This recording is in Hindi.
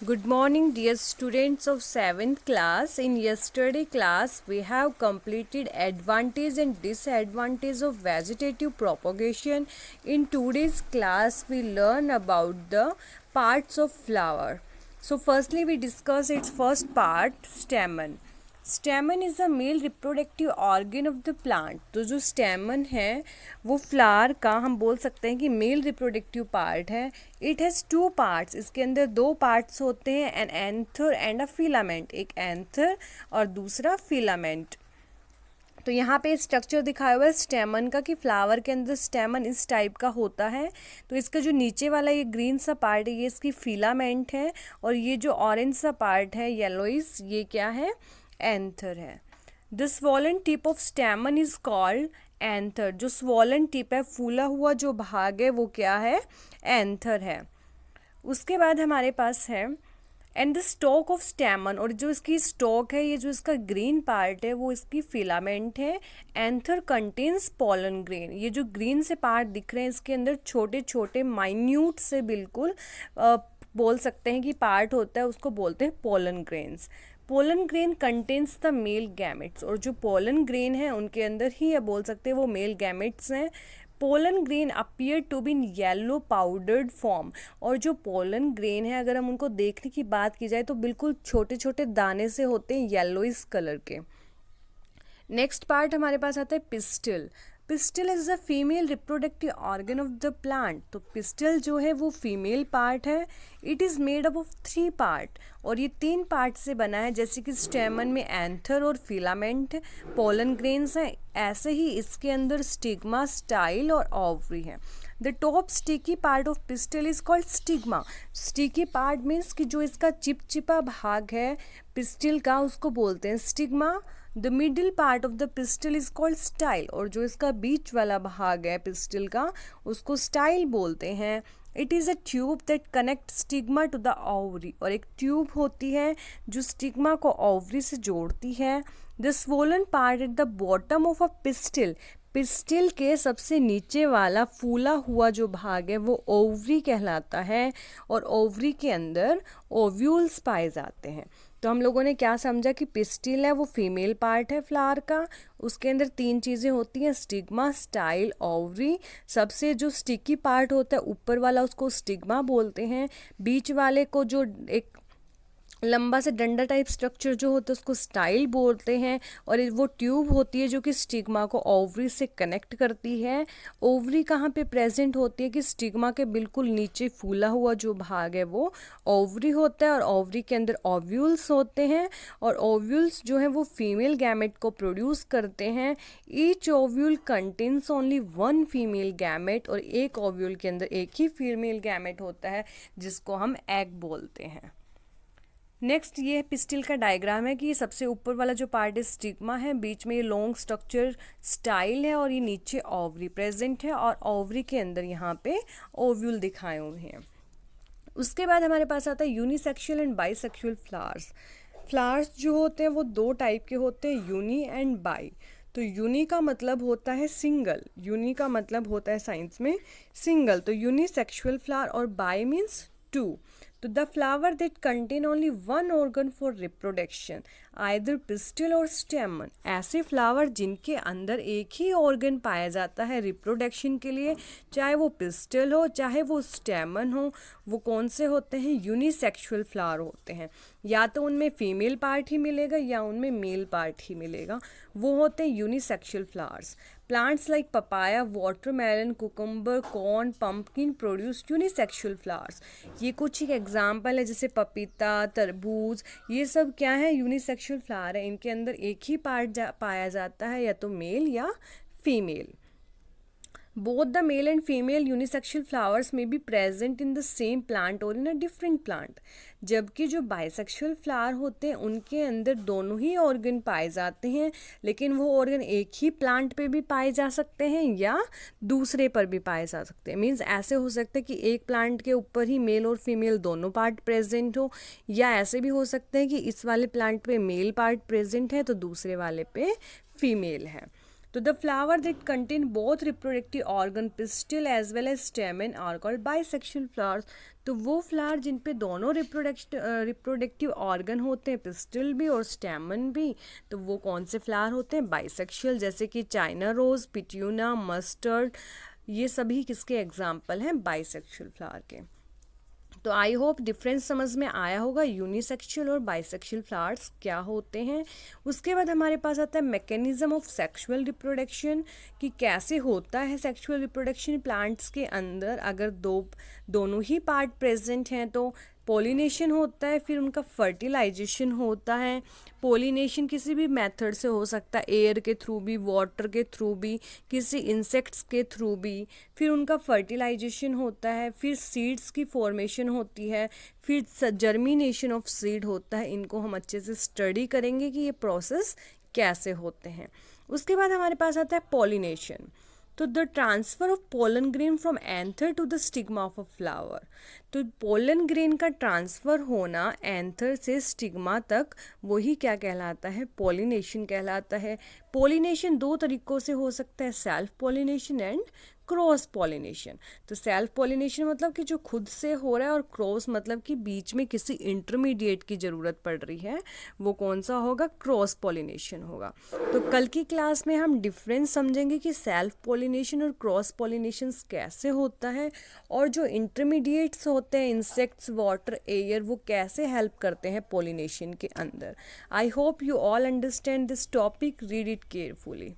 Good morning, dear students of 7th class. In yesterday class, we have completed advantage and disadvantage of vegetative propagation. In today's class, we learn about the parts of flower. So, firstly, we discuss its first part, stamen. स्टेमन is a male reproductive organ of the plant. तो जो स्टेमन है वो फ्लावर का हम बोल सकते हैं कि मेल रिप्रोडक्टिव पार्ट है। इट हैज़ टू पार्ट्स, इसके अंदर दो पार्ट्स होते हैं, an anther and a filament, एक एंथर और दूसरा फिलामेंट। तो यहाँ पे स्ट्रक्चर दिखाया हुआ है स्टेमन का कि फ्लावर के अंदर स्टेमन इस टाइप का होता है। तो इसका जो नीचे वाला ये ग्रीन सा पार्ट है ये इसकी फिलामेंट है, और ये जो ऑरेंज सा पार्ट है येलोइस, ये क्या है, एंथर है। The swollen tip of स्टेमन is called anther. जो स्वॉलन टिप है, फूला हुआ जो भाग है वो क्या है, एंथर है। उसके बाद हमारे पास है एंड द स्टॉक ऑफ स्टेमन, और जो इसकी स्टॉक है, ये जो इसका ग्रीन पार्ट है वो इसकी फिलामेंट है। Anther contains pollen grain. ये जो ग्रीन से पार्ट दिख रहे हैं इसके अंदर छोटे छोटे माइन्यूट से बिल्कुल बोल सकते हैं कि पार्ट होता है, उसको बोलते हैं pollen grains. Pollen grain contains the male gametes, और जो पोलन ग्रेन है उनके अंदर ही ये बोल सकते हैं वो मेल गैमेट्स हैं। Pollen grain appear to be in yellow powdered form, और जो पोलन ग्रेन है अगर हम उनको देखने की बात की जाए तो बिल्कुल छोटे छोटे दाने से होते हैं, येलोइस कलर के। नेक्स्ट पार्ट हमारे पास आता है pistol. Pistil is the female reproductive organ of the plant. तो पिस्टल जो है वो फीमेल पार्ट है। It is made up of 3 part, और ये 3 पार्ट से बना है। जैसे कि स्टेमन में एंथर और फिलामेंट, पोलन ग्रेन्स हैं, ऐसे ही इसके अंदर स्टिग्मा, स्टाइल और ओवरी है। The top sticky part of pistil is called stigma. Sticky part means कि जो इसका चिपचिपा भाग है पिस्टल का उसको बोलते हैं stigma. The middle part of the pistil is called style, और जो इसका बीच वाला भाग है पिस्टल का उसको स्टाइल बोलते हैं। It is a tube that connect stigma to the ovary, और एक ट्यूब होती है जो स्टिग्मा को ओवरी से जोड़ती है। The swollen part at the bottom of a pistol, pistol के सबसे नीचे वाला फूला हुआ जो भाग है वो ओवरी कहलाता है, और ओवरी के अंदर ओव्यूल्स पाए जाते हैं। तो हम लोगों ने क्या समझा कि पिस्टिल है वो फीमेल पार्ट है फ्लावर का, उसके अंदर 3 चीज़ें होती हैं, स्टिग्मा, स्टाइल, ओवरी। सबसे जो स्टिकी पार्ट होता है ऊपर वाला उसको स्टिग्मा बोलते हैं, बीच वाले को जो एक लंबा से डंडा टाइप स्ट्रक्चर जो होता है उसको स्टाइल बोलते हैं, और वो ट्यूब होती है जो कि स्टिग्मा को ओवरी से कनेक्ट करती है। ओवरी कहाँ पे प्रेजेंट होती है कि स्टिग्मा के बिल्कुल नीचे फूला हुआ जो भाग है वो ओवरी होता है, और ओवरी के अंदर ओव्यूल्स होते हैं, और ओव्यूल्स जो है वो फीमेल गैमेट को प्रोड्यूस करते हैं। Each ovule contains only 1 female gamete, और एक ओव्यूल के अंदर एक ही फीमेल गैमेट होता है जिसको हम एग बोलते हैं। नेक्स्ट ये पिस्टिल का डायग्राम है कि ये सबसे ऊपर वाला जो पार्ट है स्टिग्मा है, बीच में ये लॉन्ग स्ट्रक्चर स्टाइल है, और ये नीचे ओवरी प्रेजेंट है, और ओवरी के अंदर यहाँ पे ओव्यूल दिखाए हुए हैं। उसके बाद हमारे पास आता है unisexual and bisexual flowers. Flowers जो होते हैं वो 2 टाइप के होते हैं, यूनी एंड बाई। तो यूनी का मतलब होता है सिंगल, यूनी का मतलब होता है साइंस में सिंगल, तो यूनिसेक्सुअल फ्लावर, और बाई मीन्स 2। तो the flower that contain only 1 organ for reproduction, either pistol और स्टेमन। ऐसे फ्लावर जिनके अंदर एक ही ऑर्गन पाया जाता है रिप्रोडक्शन के लिए, चाहे वो पिस्टल हो चाहे वो स्टेमन हो, वो कौन से होते हैं, यूनिसेक्सुअल फ्लावर होते हैं। या तो उनमें फीमेल पार्ट ही मिलेगा या उनमें मेल पार्ट ही मिलेगा, वो होते हैं unisexual flowers. Plants like papaya, watermelon, cucumber, corn, pumpkin produce unisexual flowers. ये कुछ एक एग्जाम्पल है, जैसे पपीता, तरबूज, ये सब क्या है, यूनिसेक्सुअल फ्लावर है। इनके अंदर एक ही पार्ट पाया जाता है, या तो मेल या female. Both the male and female unisexual flowers may be present in the same plant or in a different plant. जबकि जो बाइसेक्सुअल फ्लावर होते हैं उनके अंदर दोनों ही ऑर्गन पाए जाते हैं, लेकिन वो ऑर्गन एक ही प्लांट पे भी पाए जा सकते हैं या दूसरे पर भी पाए जा सकते हैं। मीन्स ऐसे हो सकता है कि एक प्लांट के ऊपर ही मेल और फीमेल दोनों पार्ट प्रेजेंट हो, या ऐसे भी हो सकते हैं कि इस वाले प्लांट पे मेल पार्ट प्रेजेंट है तो दूसरे वाले पे फीमेल है। तो the flower that contain both reproductive organ pistil as well as stamen are called bisexual flowers. तो वो फ्लावर जिन पे दोनों रिप्रोडक्टिव ऑर्गन होते हैं, पिस्टल भी और स्टेमन भी, तो वो कौन से फ्लावर होते हैं? बाइसेक्सुअल। जैसे कि चाइना रोज, पिट्यूना, मस्टर्ड, ये सभी किसके एग्जाम्पल हैं? बाइसेक्सुअल फ्लावर के। तो आई होप डिफरेंस समझ में आया होगा, यूनिसेक्सुअल और बाइसेक्सुअल फ्लावर्स क्या होते हैं। उसके बाद हमारे पास आता है मैकेनिज्म ऑफ सेक्सुअल रिप्रोडक्शन, कि कैसे होता है सेक्सुअल रिप्रोडक्शन प्लांट्स के अंदर। अगर दोनों ही पार्ट प्रेजेंट हैं तो पोलिनेशन होता है, फिर उनका फर्टिलाइजेशन होता है। पोलिनेशन किसी भी मेथड से हो सकता है, एयर के थ्रू भी, वाटर के थ्रू भी, किसी इंसेक्ट्स के थ्रू भी। फिर उनका फर्टिलाइजेशन होता है, फिर सीड्स की फॉर्मेशन होती है, फिर जर्मिनेशन ऑफ सीड होता है। इनको हम अच्छे से स्टडी करेंगे कि ये प्रोसेस कैसे होते हैं। उसके बाद हमारे पास आता है पोलिनेशन। तो the transfer of pollen grain from anther to the stigma of a flower. तो पोलन ग्रेन का ट्रांसफ़र होना एंथर से स्टिग्मा तक, वही क्या कहलाता है? पोलिनेशन कहलाता है। पोलिनेशन दो तरीक़ों से हो सकता है, self pollination and cross pollination. तो सेल्फ पोलिनेशन मतलब कि जो खुद से हो रहा है, और क्रॉस मतलब कि बीच में किसी इंटरमीडिएट की ज़रूरत पड़ रही है, वो कौन सा होगा? क्रॉस पोलिनेशन होगा। तो कल की क्लास में हम डिफरेंस समझेंगे कि सेल्फ पोलिनेशन और क्रॉस पोलिनेशन कैसे होता है, और जो इंटरमीडिएट्स होते हैं, इंसेक्ट्स, वाटर, एयर, वो कैसे हेल्प करते हैं पोलिनेशन के अंदर। I hope you all understand this topic, read it carefully.